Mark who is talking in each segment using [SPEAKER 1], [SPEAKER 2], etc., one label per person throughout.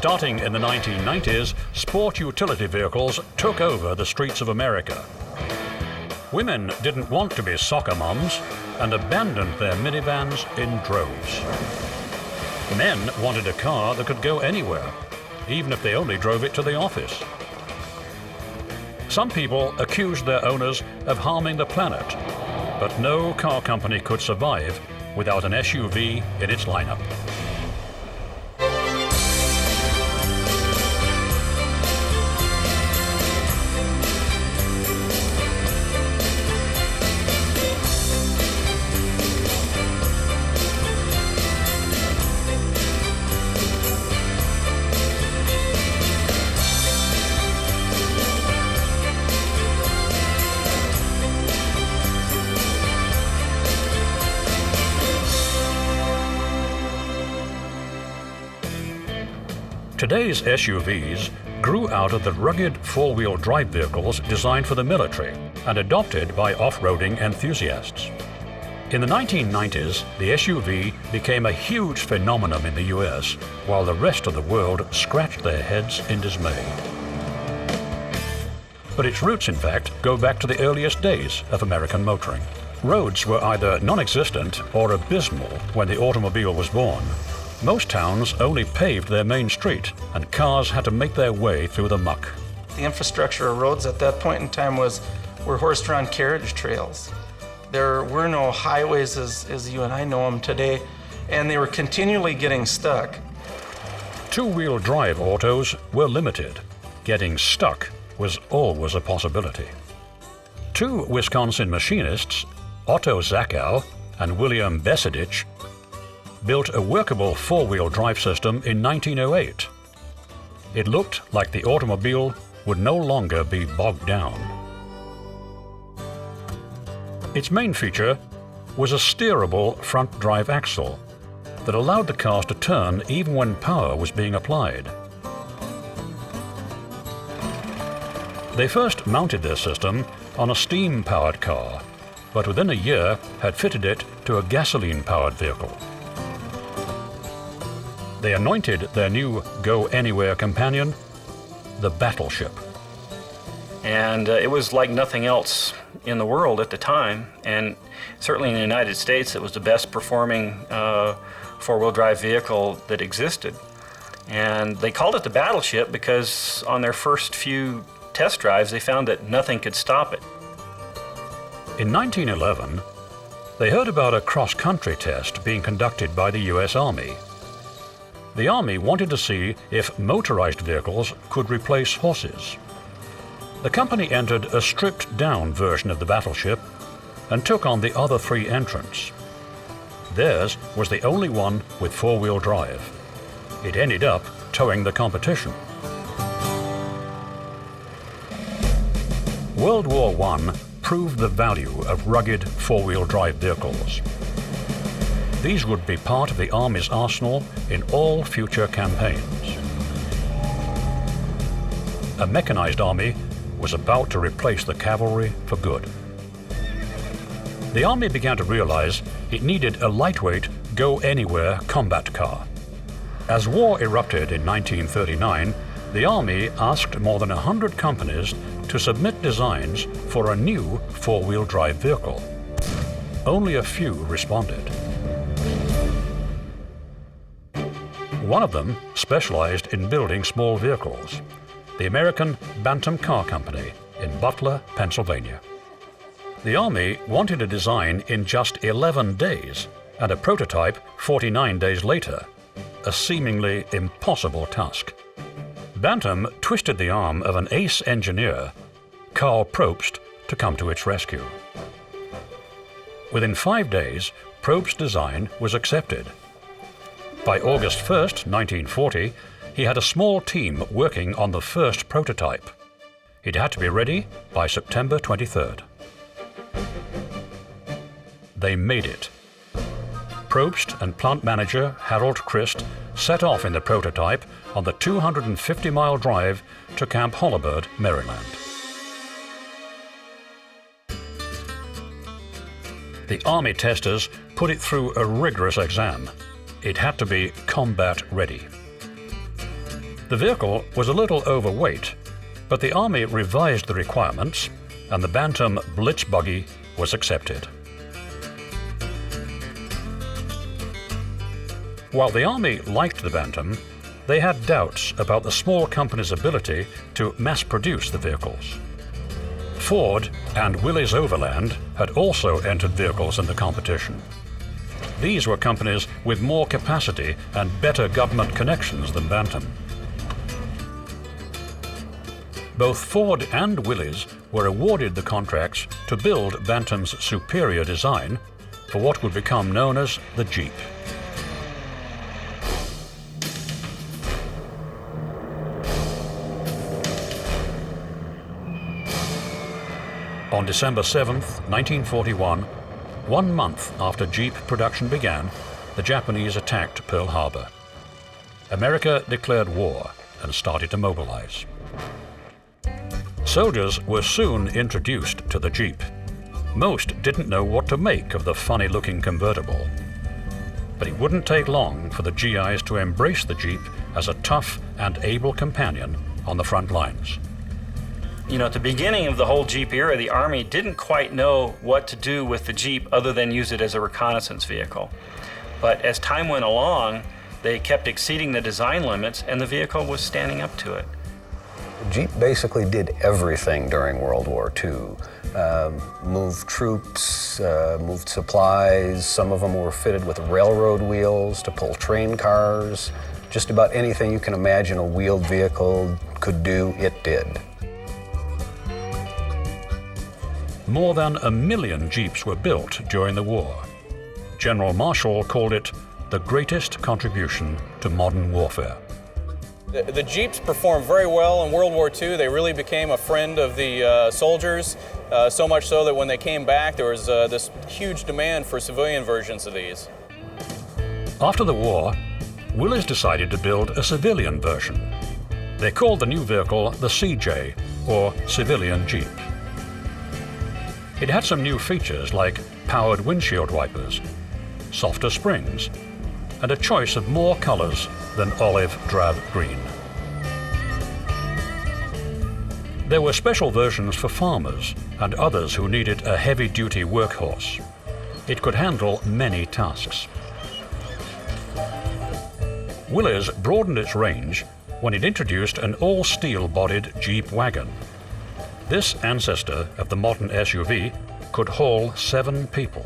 [SPEAKER 1] Starting in the 1990s, sport utility vehicles took over the streets of America. Women didn't want to be soccer moms and abandoned their minivans in droves. Men wanted a car that could go anywhere, even if they only drove it to the office. Some people accused their owners of harming the planet, but no car company could survive without an SUV in its lineup. Today's SUVs grew out of the rugged four-wheel drive vehicles designed for the military and adopted by off-roading enthusiasts. In the 1990s, the SUV became a huge phenomenon in the US, while the rest of the world scratched their heads in dismay. But its roots, in fact, go back to the earliest days of American motoring. Roads were either non-existent or abysmal when the automobile was born. Most towns only paved their main street, and cars had to make their way through the muck.
[SPEAKER 2] The infrastructure of roads at that point in time were horse-drawn carriage trails. There were no highways as you and I know them today, and they were continually getting stuck.
[SPEAKER 1] Two-wheel drive autos were limited. Getting stuck was always a possibility. Two Wisconsin machinists, Otto Zachow and William Besedich, built a workable four-wheel drive system in 1908. It looked like the automobile would no longer be bogged down. Its main feature was a steerable front drive axle that allowed the cars to turn even when power was being applied. They first mounted their system on a steam-powered car, but within a year had fitted it to a gasoline-powered vehicle. They anointed their new go-anywhere companion the Battleship.
[SPEAKER 3] And it was like nothing else in the world at the time, and certainly in the United States it was the best performing four-wheel drive vehicle that existed. And they called it the Battleship because on their first few test drives they found that nothing could stop it.
[SPEAKER 1] In 1911, they heard about a cross-country test being conducted by the US Army. The Army wanted to see if motorized vehicles could replace horses. The company entered a stripped-down version of the Battleship and took on the other three entrants. Theirs was the only one with four-wheel drive. It ended up towing the competition. World War I proved the value of rugged four-wheel drive vehicles. These would be part of the Army's arsenal in all future campaigns. A mechanized army was about to replace the cavalry for good. The Army began to realize it needed a lightweight, go-anywhere combat car. As war erupted in 1939, the Army asked more than 100 companies to submit designs for a new four-wheel drive vehicle. Only a few responded. One of them specialized in building small vehicles, the American Bantam Car Company in Butler, Pennsylvania. The Army wanted a design in just 11 days and a prototype 49 days later, a seemingly impossible task. Bantam twisted the arm of an ace engineer, Karl Probst, to come to its rescue. Within 5 days, Probst's design was accepted. By August 1st, 1940, he had a small team working on the first prototype. It had to be ready by September 23rd. They made it. Probst and plant manager Harold Christ set off in the prototype on the 250-mile drive to Camp Holabird, Maryland. The Army testers put it through a rigorous exam. It had to be combat ready. The vehicle was a little overweight, but the Army revised the requirements and the Bantam Blitz buggy was accepted. While the Army liked the Bantam, they had doubts about the small company's ability to mass-produce the vehicles. Ford and Willys Overland had also entered vehicles in the competition. These were companies with more capacity and better government connections than Bantam. Both Ford and Willys were awarded the contracts to build Bantam's superior design for what would become known as the Jeep. On December 7, 1941, 1 month after Jeep production began, the Japanese attacked Pearl Harbor. America declared war and started to mobilize. Soldiers were soon introduced to the Jeep. Most didn't know what to make of the funny-looking convertible. But it wouldn't take long for the GIs to embrace the Jeep as a tough and able companion on the front lines.
[SPEAKER 3] You know, at the beginning of the whole Jeep era, the Army didn't quite know what to do with the Jeep other than use it as a reconnaissance vehicle. But as time went along, they kept exceeding the design limits and the vehicle was standing up to it.
[SPEAKER 4] Jeep basically did everything during World War II. Moved troops, moved supplies. Some of them were fitted with railroad wheels to pull train cars. Just about anything you can imagine a wheeled vehicle could do, it did.
[SPEAKER 1] More than 1 million Jeeps were built during the war. General Marshall called it the greatest contribution to modern warfare.
[SPEAKER 5] The Jeeps performed very well in World War II. They really became a friend of the soldiers, so much so that when they came back, there was this huge demand for civilian versions of these.
[SPEAKER 1] After the war, Willys decided to build a civilian version. They called the new vehicle the CJ, or Civilian Jeep. It had some new features like powered windshield wipers, softer springs, and a choice of more colors than olive drab green. There were special versions for farmers and others who needed a heavy-duty workhorse. It could handle many tasks. Willys broadened its range when it introduced an all-steel-bodied Jeep wagon. This ancestor of the modern SUV could haul 7 people.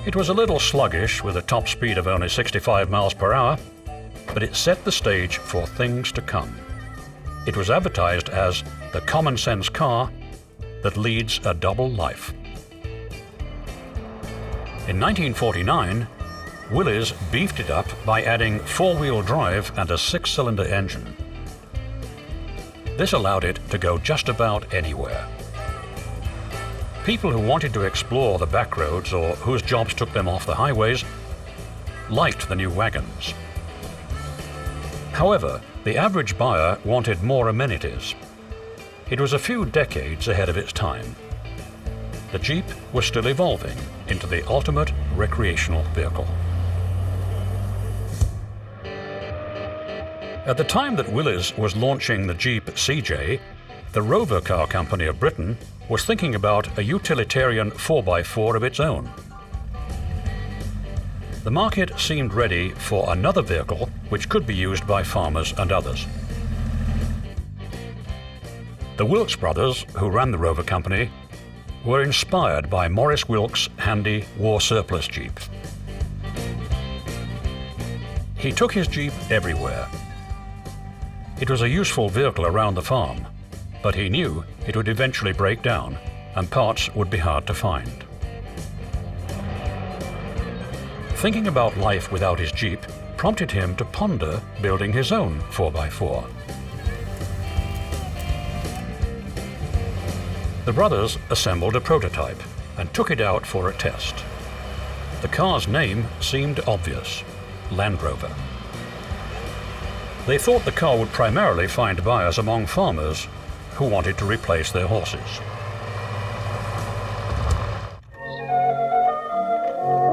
[SPEAKER 1] It was a little sluggish with a top speed of only 65 miles per hour, but it set the stage for things to come. It was advertised as the common-sense car that leads a double life. In 1949, Willys beefed it up by adding 4-wheel drive and a 6-cylinder engine. This allowed it to go just about anywhere. People who wanted to explore the back roads or whose jobs took them off the highways liked the new wagons. However, the average buyer wanted more amenities. It was a few decades ahead of its time. The Jeep was still evolving into the ultimate recreational vehicle. At the time that Willys was launching the Jeep CJ, the Rover Car Company of Britain was thinking about a utilitarian 4x4 of its own. The market seemed ready for another vehicle which could be used by farmers and others. The Wilkes brothers, who ran the Rover Company, were inspired by Morris Wilkes' handy war surplus Jeep. He took his Jeep everywhere. It was a useful vehicle around the farm, but he knew it would eventually break down and parts would be hard to find. Thinking about life without his Jeep prompted him to ponder building his own 4x4. The brothers assembled a prototype and took it out for a test. The car's name seemed obvious: Land Rover. They thought the car would primarily find buyers among farmers who wanted to replace their horses.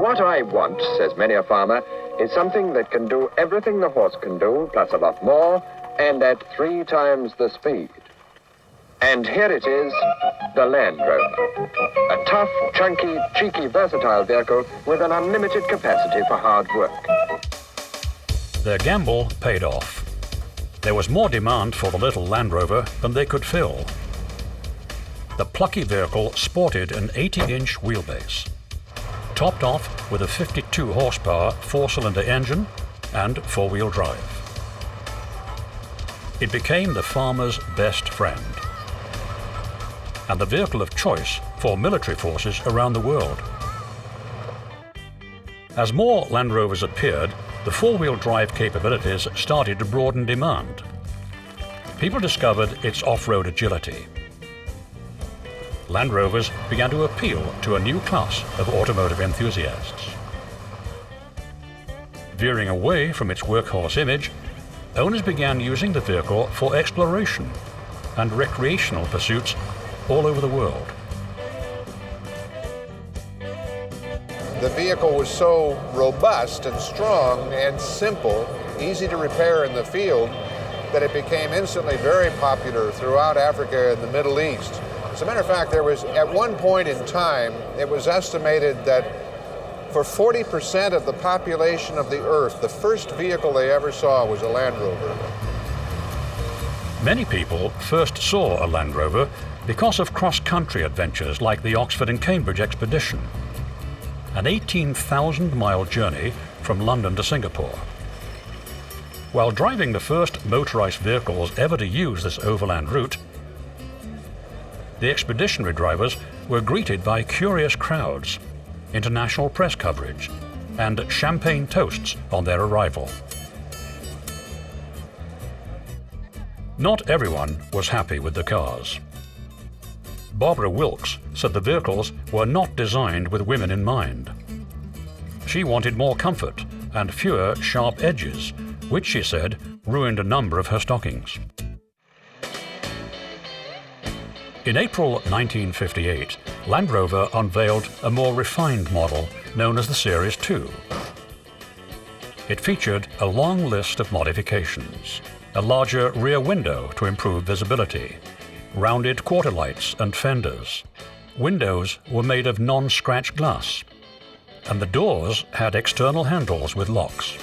[SPEAKER 6] What I want, says many a farmer, is something that can do everything the horse can do, plus a lot more, and at 3 times the speed. And here it is, the Land Rover. A tough, chunky, cheeky, versatile vehicle with an unlimited capacity for hard work.
[SPEAKER 1] Their gamble paid off. There was more demand for the little Land Rover than they could fill. The plucky vehicle sported an 80-inch wheelbase, topped off with a 52 horsepower 4-cylinder engine and 4-wheel drive. It became the farmer's best friend and the vehicle of choice for military forces around the world. As more Land Rovers appeared, the 4-wheel drive capabilities started to broaden demand. People discovered its off-road agility. Land Rovers began to appeal to a new class of automotive enthusiasts. Veering away from its workhorse image, owners began using the vehicle for exploration and recreational pursuits all over the world.
[SPEAKER 7] The vehicle was so robust and strong and simple, easy to repair in the field, that it became instantly very popular throughout Africa and the Middle East. As a matter of fact, there was, at one point in time, it was estimated that for 40% of the population of the Earth, the first vehicle they ever saw was a Land Rover.
[SPEAKER 1] Many people first saw a Land Rover because of cross-country adventures like the Oxford and Cambridge expedition, an 18,000-mile journey from London to Singapore. While driving the first motorized vehicles ever to use this overland route, the expeditionary drivers were greeted by curious crowds, international press coverage, and champagne toasts on their arrival. Not everyone was happy with the cars. Barbara Wilkes said the vehicles were not designed with women in mind. She wanted more comfort and fewer sharp edges, which, she said, ruined a number of her stockings. In April 1958, Land Rover unveiled a more refined model known as the Series 2. It featured a long list of modifications: a larger rear window to improve visibility, rounded quarter lights and fenders. Windows were made of non-scratch glass, and the doors had external handles with locks.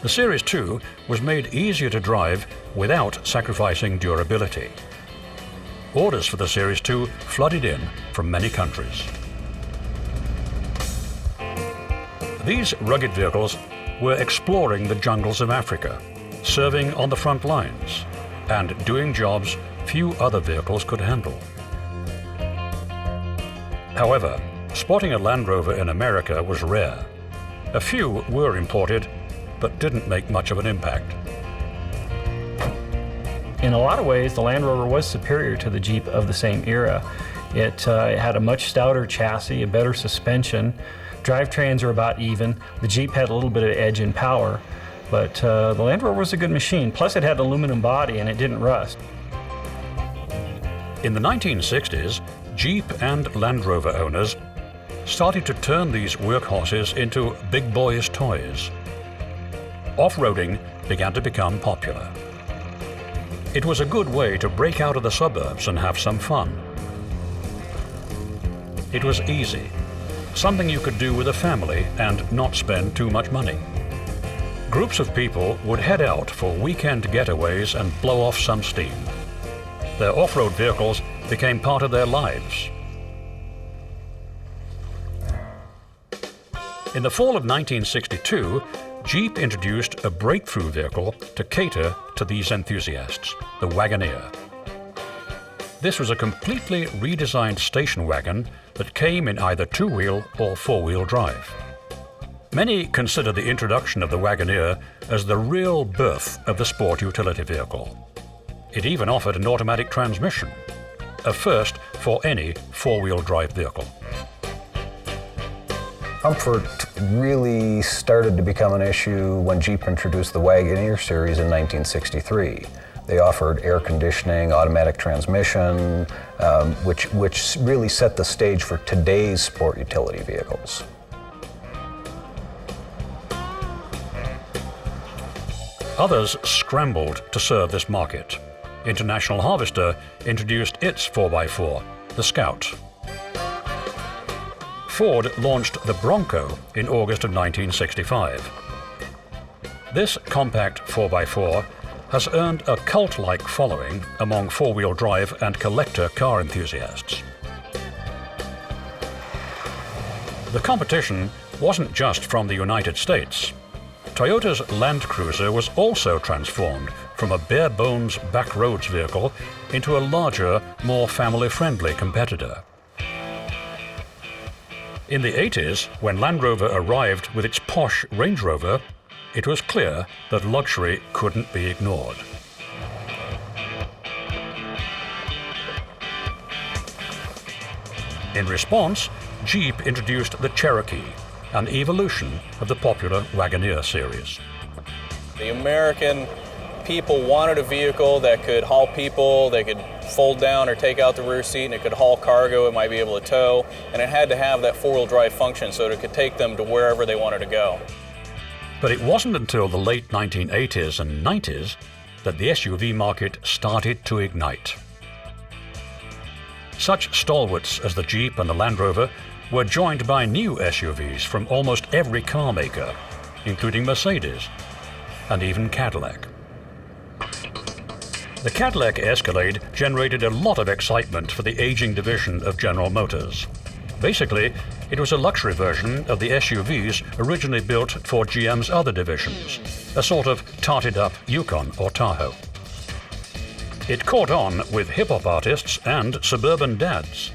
[SPEAKER 1] The Series 2 was made easier to drive without sacrificing durability. Orders for the Series 2 flooded in from many countries. These rugged vehicles were exploring the jungles of Africa, serving on the front lines, and doing jobs few other vehicles could handle. However, spotting a Land Rover in America was rare. A few were imported, but didn't make much of an impact.
[SPEAKER 3] In a lot of ways, the Land Rover was superior to the Jeep of the same era. It had a much stouter chassis, a better suspension. Drivetrains are about even. The Jeep had a little bit of edge in power, but the Land Rover was a good machine. Plus, it had an aluminum body and it didn't rust.
[SPEAKER 1] In the 1960s, Jeep and Land Rover owners started to turn these workhorses into big boys' toys. Off-roading began to become popular. It was a good way to break out of the suburbs and have some fun. It was easy, something you could do with a family and not spend too much money. Groups of people would head out for weekend getaways and blow off some steam. Their off-road vehicles became part of their lives. In the fall of 1962, Jeep introduced a breakthrough vehicle to cater to these enthusiasts, the Wagoneer. This was a completely redesigned station wagon that came in either two-wheel or four-wheel drive. Many consider the introduction of the Wagoneer as the real birth of the sport utility vehicle. It even offered an automatic transmission, a first for any four-wheel drive vehicle.
[SPEAKER 4] Comfort really started to become an issue when Jeep introduced the Wagoneer series in 1963. They offered air conditioning, automatic transmission, which really set the stage for today's sport utility vehicles.
[SPEAKER 1] Others scrambled to serve this market. International Harvester introduced its 4x4, the Scout. Ford launched the Bronco in August of 1965. This compact 4x4 has earned a cult-like following among four-wheel drive and collector car enthusiasts. The competition wasn't just from the United States. Toyota's Land Cruiser was also transformed from a bare-bones backroads vehicle into a larger, more family-friendly competitor. In the 80s, when Land Rover arrived with its posh Range Rover, it was clear that luxury couldn't be ignored. In response, Jeep introduced the Cherokee, an evolution of the popular Wagoneer series.
[SPEAKER 5] The American people wanted a vehicle that could haul people, they could fold down or take out the rear seat, and it could haul cargo, it might be able to tow, and it had to have that four-wheel drive function so that it could take them to wherever they wanted to go.
[SPEAKER 1] But it wasn't until the late 1980s and 90s that the SUV market started to ignite. Such stalwarts as the Jeep and the Land Rover were joined by new SUVs from almost every car maker, including Mercedes and even Cadillac. The Cadillac Escalade generated a lot of excitement for the aging division of General Motors. Basically, it was a luxury version of the SUVs originally built for GM's other divisions, a sort of tarted-up Yukon or Tahoe. It caught on with hip-hop artists and suburban dads.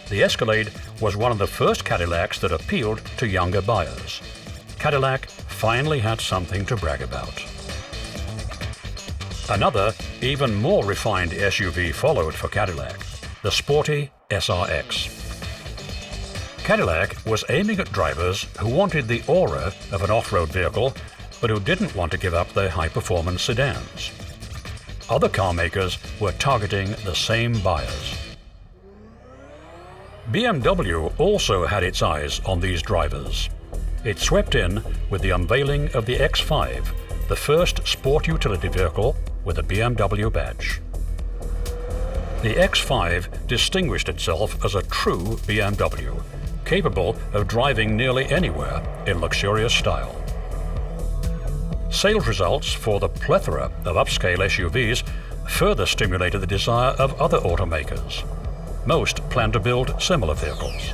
[SPEAKER 1] The Escalade was one of the first Cadillacs that appealed to younger buyers. Cadillac finally had something to brag about. Another, even more refined SUV followed for Cadillac, the sporty SRX. Cadillac was aiming at drivers who wanted the aura of an off-road vehicle, but who didn't want to give up their high-performance sedans. Other car makers were targeting the same buyers. BMW also had its eyes on these drivers. It swept in with the unveiling of the X5, the first sport utility vehicle with a BMW badge. The X5 distinguished itself as a true BMW, capable of driving nearly anywhere in luxurious style. Sales results for the plethora of upscale SUVs further stimulated the desire of other automakers. Most plan to build similar vehicles.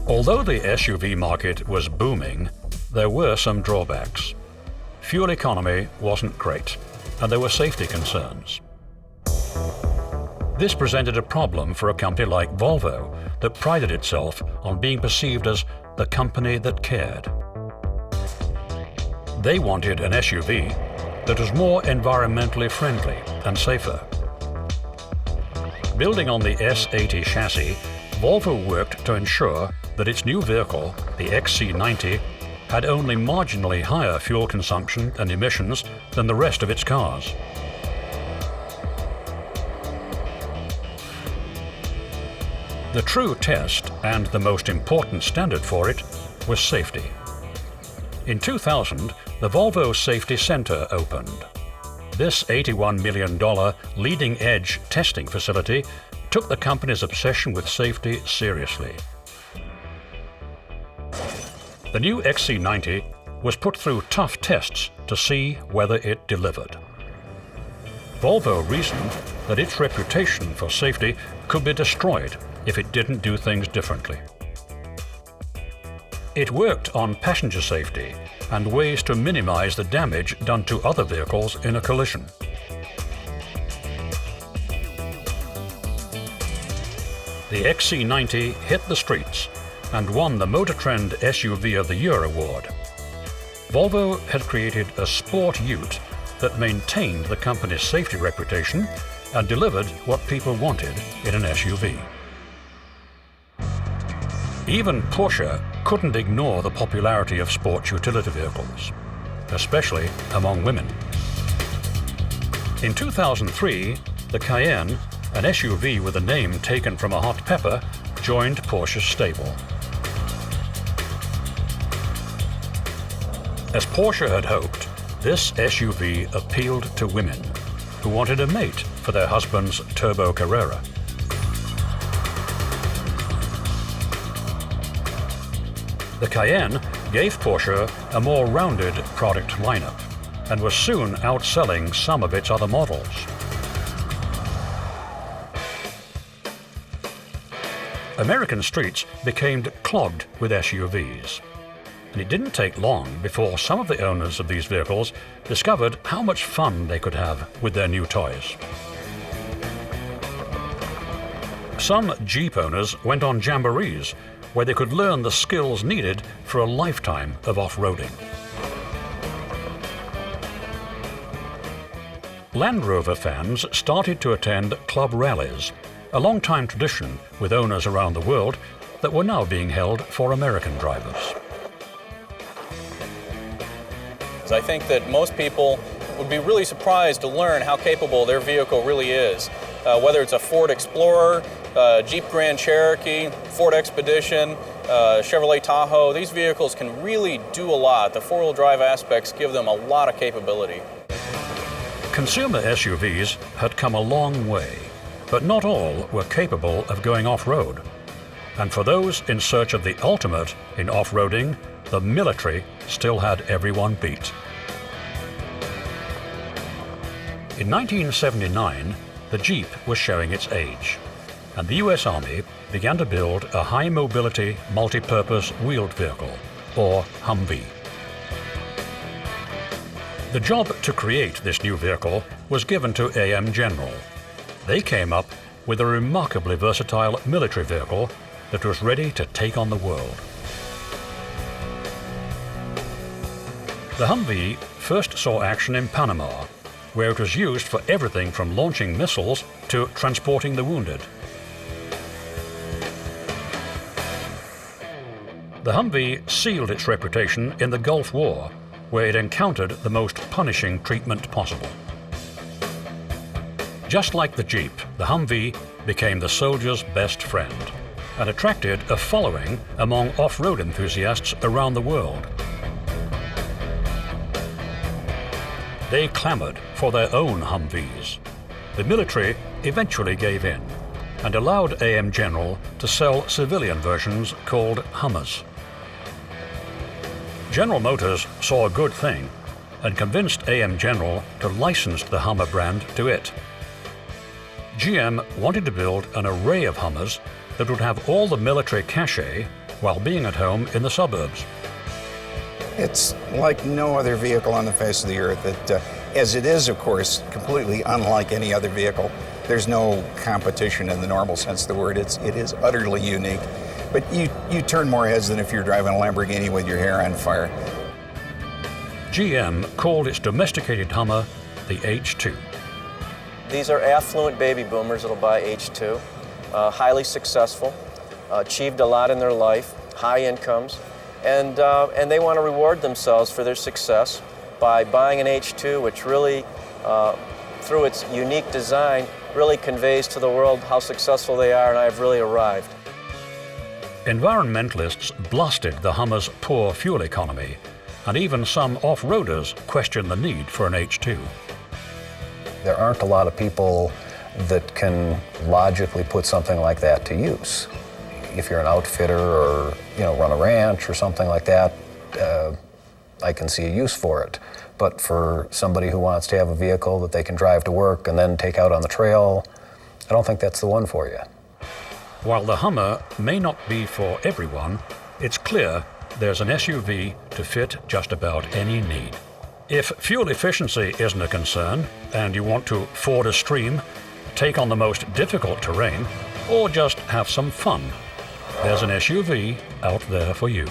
[SPEAKER 1] Although the SUV market was booming, there were some drawbacks. Fuel economy wasn't great, and there were safety concerns. This presented a problem for a company like Volvo that prided itself on being perceived as the company that cared. They wanted an SUV that was more environmentally friendly and safer. Building on the S80 chassis, Volvo worked to ensure that its new vehicle, the XC90, had only marginally higher fuel consumption and emissions than the rest of its cars. The true test, and the most important standard for it, was safety. In 2000, the Volvo Safety Center opened. This $81 million leading-edge testing facility took the company's obsession with safety seriously. The new XC90 was put through tough tests to see whether it delivered. Volvo reasoned that its reputation for safety could be destroyed if it didn't do things differently. It worked on passenger safety and ways to minimize the damage done to other vehicles in a collision. The XC90 hit the streets and won the Motor Trend SUV of the Year award. Volvo had created a sport ute that maintained the company's safety reputation and delivered what people wanted in an SUV. Even Porsche couldn't ignore the popularity of sports utility vehicles, especially among women. In 2003, the Cayenne, an SUV with a name taken from a hot pepper, joined Porsche's stable. As Porsche had hoped, this SUV appealed to women who wanted a mate for their husband's Turbo Carrera. The Cayenne gave Porsche a more rounded product lineup and was soon outselling some of its other models. American streets became clogged with SUVs, and it didn't take long before some of the owners of these vehicles discovered how much fun they could have with their new toys. Some Jeep owners went on jamborees where they could learn the skills needed for a lifetime of off-roading. Land Rover fans started to attend club rallies, a long-time tradition with owners around the world that were now being held for American drivers.
[SPEAKER 5] I think that most people would be really surprised to learn how capable their vehicle really is. Whether it's a Ford Explorer, Jeep Grand Cherokee, Ford Expedition, Chevrolet Tahoe, these vehicles can really do a lot. The four-wheel drive aspects give them a lot of capability.
[SPEAKER 1] Consumer SUVs had come a long way, but not all were capable of going off-road. And for those in search of the ultimate in off-roading, the military still had everyone beat. In 1979, the Jeep was showing its age, and the US Army began to build a high-mobility, multi-purpose wheeled vehicle, or Humvee. The job to create this new vehicle was given to AM General. They came up with a remarkably versatile military vehicle that was ready to take on the world. The Humvee first saw action in Panama, where it was used for everything from launching missiles to transporting the wounded. The Humvee sealed its reputation in the Gulf War, where it encountered the most punishing treatment possible. Just like the Jeep, the Humvee became the soldier's best friend and attracted a following among off-road enthusiasts around the world. They clamored for their own Humvees. The military eventually gave in and allowed AM General to sell civilian versions called Hummers. General Motors saw a good thing and convinced AM General to license the Hummer brand to it. GM wanted to build an array of Hummers that would have all the military cachet while being at home in the suburbs.
[SPEAKER 8] It's like no other vehicle on the face of the earth. As it is, of course, completely unlike any other vehicle. There's no competition in the normal sense of the word. It is utterly unique. But you turn more heads than if you're driving a Lamborghini with your hair on fire.
[SPEAKER 1] GM called its domesticated Hummer the H2.
[SPEAKER 9] These are affluent baby boomers that'll buy H2. Highly successful, achieved a lot in their life, high incomes, and they want to reward themselves for their success by buying an H2, which really, through its unique design, really conveys to the world how successful they are, and I've really arrived.
[SPEAKER 1] Environmentalists blasted the Hummer's poor fuel economy, and even some off-roaders questioned the need for an H2.
[SPEAKER 4] There aren't a lot of people that can logically put something like that to use. If you're an outfitter or run a ranch or something like that, I can see a use for it. But for somebody who wants to have a vehicle that they can drive to work and then take out on the trail, I don't think that's the one for you.
[SPEAKER 1] While the Hummer may not be for everyone, it's clear there's an SUV to fit just about any need. If fuel efficiency isn't a concern and you want to ford a stream, take on the most difficult terrain, or just have some fun, there's an SUV out there for you.